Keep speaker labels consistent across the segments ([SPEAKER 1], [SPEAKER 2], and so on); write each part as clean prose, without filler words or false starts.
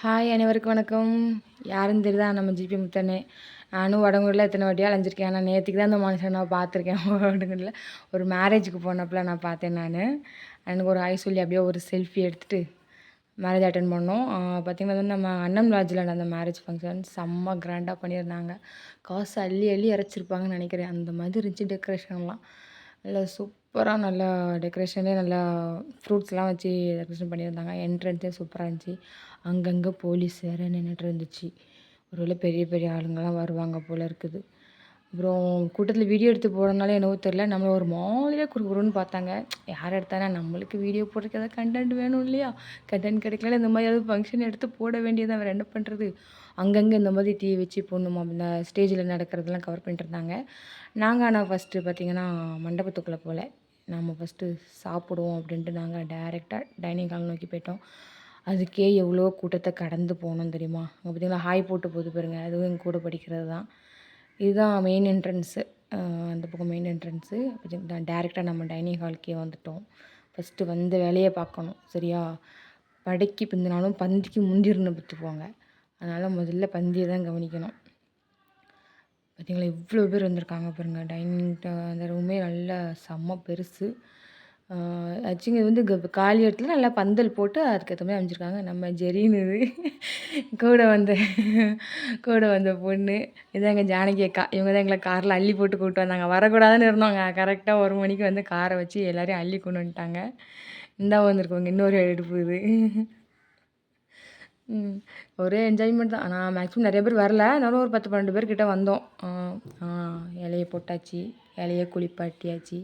[SPEAKER 1] Hi அனைவருக்கும் வணக்கம். யாருன்னு தெரியுதா? நம்ம ஜிபி முத்தண்ணே. நானும் வடங்கூரில் எத்தனை வாட்டியா அலைஞ்சிருக்கேன். ஆனால் நேற்றுக்கு தான் அந்த மனுஷன் நான் பார்த்துருக்கேன். வடங்கூரில் ஒரு மேரேஜுக்கு போனப்பல நான் பார்த்தேன் நான். எனக்கு ஒரு ஹாய் சொல்லி அப்படியே ஒரு செல்ஃபி எடுத்துகிட்டு மேரேஜ் அட்டன் பண்ணோம். பார்த்திங்கன்னா வந்து நம்ம அண்ணன் லாட்ஜில் நடந்த மேரேஜ் ஃபங்க்ஷன் செம்ம கிராண்டாக பண்ணியிருந்தாங்க. காசு அள்ளி அள்ளி இறச்சிருப்பாங்கன்னு நினைக்கிறேன். அந்த மாதிரி இருந்துச்சு டெக்கரேஷன்லாம். நல்லா சூப்பராக நல்லா டெக்கரேஷனே நல்லா ஃப்ரூட்ஸ்லாம் வச்சு டெக்கரேஷன் பண்ணியிருந்தாங்க. என்ட்ரன்ஸே சூப்பராக இருந்துச்சு. அங்கங்கே போலீஸ் வேறு நின்றுட்டு இருந்துச்சு. ஒருவேளை பெரிய பெரிய ஆளுங்கள்லாம் வருவாங்க போல் இருக்குது. அப்புறம் கூட்டத்தில் வீடியோ எடுத்து போடுறதுனால என்னவோ தெரில, நம்மளை ஒரு மாதிரியாக குறுகுறுன்னு பார்த்தாங்க. யார் எடுத்தானே நம்மளுக்கு வீடியோ போடுறதுக்கு ஏதாவது கண்டென்ட் வேணும் இல்லையா? கண்டென்ட் கிடைக்கல இந்த மாதிரி ஏதாவது ஃபங்க்ஷன் எடுத்து போட வேண்டியதான், வேறு என்ன பண்ணுறது? அங்கங்கே இந்த மாதிரி டீ வச்சு போடணுமா, இந்த ஸ்டேஜில் நடக்கிறதெல்லாம் கவர் பண்ணிட்டு இருந்தாங்க. நாங்கள் ஆனால் ஃபஸ்ட்டு பார்த்திங்கன்னா மண்டபத்துக்குள்ளே போகல. நம்ம ஃபஸ்ட்டு சாப்பிடுவோம் அப்படின்ட்டு நாங்கள் டைரெக்டாக டைனிங் ஹால் நோக்கி போயிட்டோம். அதுக்கே எவ்வளோ கூட்டத்தை கடந்து போனோம் தெரியுமா? அங்கே பார்த்திங்கன்னா ஹாய் போட்டு போகுது பாருங்கள், அதுவும் எங்கள் கூட படிக்கிறது தான். இதுதான் மெயின் என்ட்ரன்ஸு. அந்த பக்கம் மெயின் என்ட்ரன்ஸு. பார்த்திங்கன்னா டேரெக்டாக நம்ம டைனிங் ஹாலுக்கே வந்துட்டோம். ஃபஸ்ட்டு வந்த வேலையை பார்க்கணும் சரியா? படைக்கு பிந்தினாலும் பந்திக்கு முந்திரணும் பார்த்துக்குவாங்க. அதனால் முதல்ல பந்தியை தான் கவனிக்கணும். பார்த்திங்களா இவ்வளோ பேர் வந்திருக்காங்க பாருங்கள். டைனிங் அந்த ரூமே நல்லா செம்ம பெருசு. ஆக்சுவலி இது வந்து காலி இடத்துல நல்லா பந்தல் போட்டு அதுக்கேற்ற மாதிரி அமைச்சிருக்காங்க. நம்ம ஜெரின்னு கூட வந்த பொண்ணு இதான் எங்கள் ஜானகி அக்கா. இவங்க தான் எங்களை காரில் அள்ளி போட்டு கூப்பிட்டு வந்தாங்க. வரக்கூடாதுன்னு இருந்தோங்க. கரெக்டாக 1 மணிக்கு வந்து காரை வச்சு எல்லோரையும் அள்ளி கொண்டு வந்துட்டாங்க. இந்தா வந்திருக்கோங்க இன்னொரு எடுப்பு இது. ஒரே என்ஜாய்மெண்ட் தான். ஆனால் மேக்ஸிமம் நிறைய பேர் வரல. அதனால ஒரு 10-12 பேர் கிட்டே வந்தோம். இலைய போட்டாச்சு, இலைய குளிப்பாட்டியாச்சு.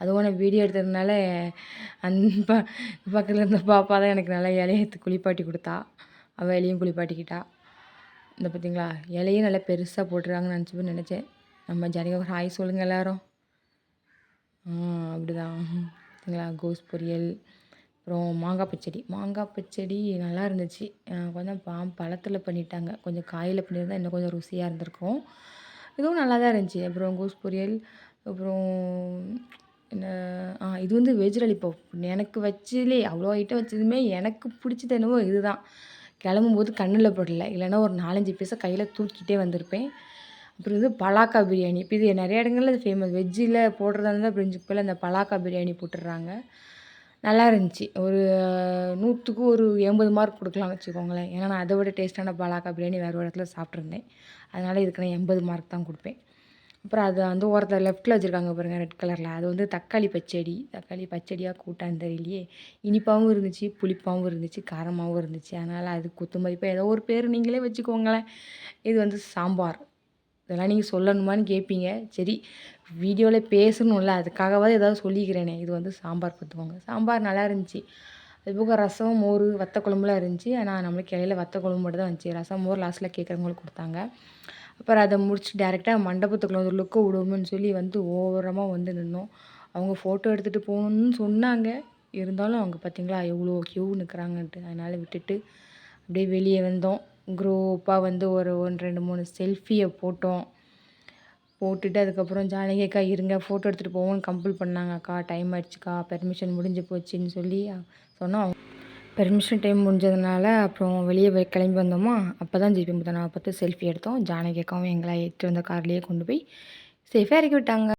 [SPEAKER 1] அதுவும் நான் வீடியோ எடுத்ததுனால பக்கத்தில் இருந்த பாப்பா தான் எனக்கு நல்லா இலைய எடுத்து குளிப்பாட்டி கொடுத்தா. அவள் இலையும் குளிப்பாட்டிக்கிட்டா. இந்த பார்த்திங்களா இலையும் நல்லா பெருசாக போட்டுருக்காங்கன்னு நினச்சேன். நம்ம ஜனங்க ஒரு ஹாய் சொல்லுங்கள் எல்லோரும். அப்படிதான் பார்த்திங்களா. கோஸ் பொரியல், அப்புறம் மாங்காய் பச்சடி நல்லா இருந்துச்சு. கொஞ்சம் பழத்தில் பண்ணிட்டாங்க. கொஞ்சம் காயில் பண்ணியிருந்தால் இன்னும் கொஞ்சம் ருசியாக இருந்திருக்கும். இதுவும் நல்லா தான் இருந்துச்சு. அப்புறம் கோஸ் பொரியல், அப்புறம் என்ன இது வந்து வெஜ் லாலிபாப். எனக்கு வச்சதுலே அவ்வளோ ஐட்டம் வச்சதுமே எனக்கு பிடிச்சது என்னவோ இது தான். கிளம்பும்போது கண்ணில் படல, இல்லைன்னா ஒரு 4-5 பீஸை கையில் தூக்கிட்டே வந்திருப்பேன். அப்புறம் இது பலாக்கா பிரியாணி. இப்போ இது நிறைய இடங்கள்ல இது ஃபேமஸ். வெஜ்ஜில் போடுறதா இருந்தால் பிரிஞ்சுக்கு இந்த பலாக்கா பிரியாணி போட்டுடுறாங்க. நல்லா இருந்துச்சு. ஒரு 100க்கு ஒரு 80 மார்க் கொடுக்கலாம்னு வச்சுக்கோங்களேன். ஏன்னா நான் அதை விட டேஸ்ட்டான பலாக்கா பிரியாணி வேறு ஒரு இடத்துல சாப்பிட்ருந்தேன். அதனால் இதுக்கு நான் 80 மார்க் தான் கொடுப்பேன். அப்புறம் அது வந்து ஓரத்தில் லெஃப்ட்டில் வச்சுருக்காங்க பாருங்கள் ரெட் கலரில். அது வந்து தக்காளி பச்சடியாக கூட்டான்னு தெரியலையே. இனிப்பாகவும் இருந்துச்சு, புளிப்பாகவும் இருந்துச்சு, காரமாகவும் இருந்துச்சு. அதனால் அது குத்து மதிப்பாக ஏதோ ஒரு பேர் நீங்களே வச்சுக்கோங்களேன். இது வந்து சாம்பார். இதெல்லாம் நீங்கள் சொல்லணுமான்னு கேட்பீங்க. சரி வீடியோவில் பேசணும்ல, அதுக்காகவாவது ஏதாவது சொல்லிக்கிறேனே. இது வந்து சாம்பார் பார்த்துக்கோங்க. சாம்பார் நல்லா இருந்துச்சு. அதுபோக ரசம், மோர், வத்த குழம்புலாம் இருந்துச்சு. ஆனால் நம்மளுக்கு இலையில வத்த குழம்பு மட்டும் தான் இருந்துச்சு. ரசம், மோர் லாஸ்ட்டில் கேட்குறவங்களுக்கு கொடுத்தாங்க. அப்புறம் அதை முடிச்சு டேரெக்டாக மண்டபத்துக்குள்ள ஒரு லுக்கை விடுவோம்னு சொல்லி வந்து ஓரமாக வந்து நின்னோம். அவங்க ஃபோட்டோ எடுத்துகிட்டு போகணுன்னு சொன்னாங்க. இருந்தாலும் அவங்க பார்த்திங்களா எவ்வளோ க்யூ நிற்கிறாங்கன்ட்டு. அதனால் விட்டுட்டு அப்படியே வெளியே வந்தோம். குரூப்பாக வந்து ஒரு 2-3 செல்ஃபியை போட்டுட்டு அதுக்கப்புறம் ஜானகி அக்கா இருங்க ஃபோட்டோ எடுத்துகிட்டு போவோம்னு கம்பல் பண்ணாங்க. அக்கா டைம் ஆயிடுச்சுக்கா, பெர்மிஷன் முடிஞ்சு போச்சுன்னு சொல்லி சொன்னோம். பெர்மிஷன் டைம் முடிஞ்சதுனால அப்புறம் வெளியே கிளம்பி வந்தோமா. அப்போ தான் ஜிபி முத்தண்ணாவை பார்த்து செல்ஃபி எடுத்தோம். ஜானகி அக்காவும் எங்களை எடுத்து வந்த கார்லேயே கொண்டு போய் சேஃபாக இறக்கி விட்டாங்க.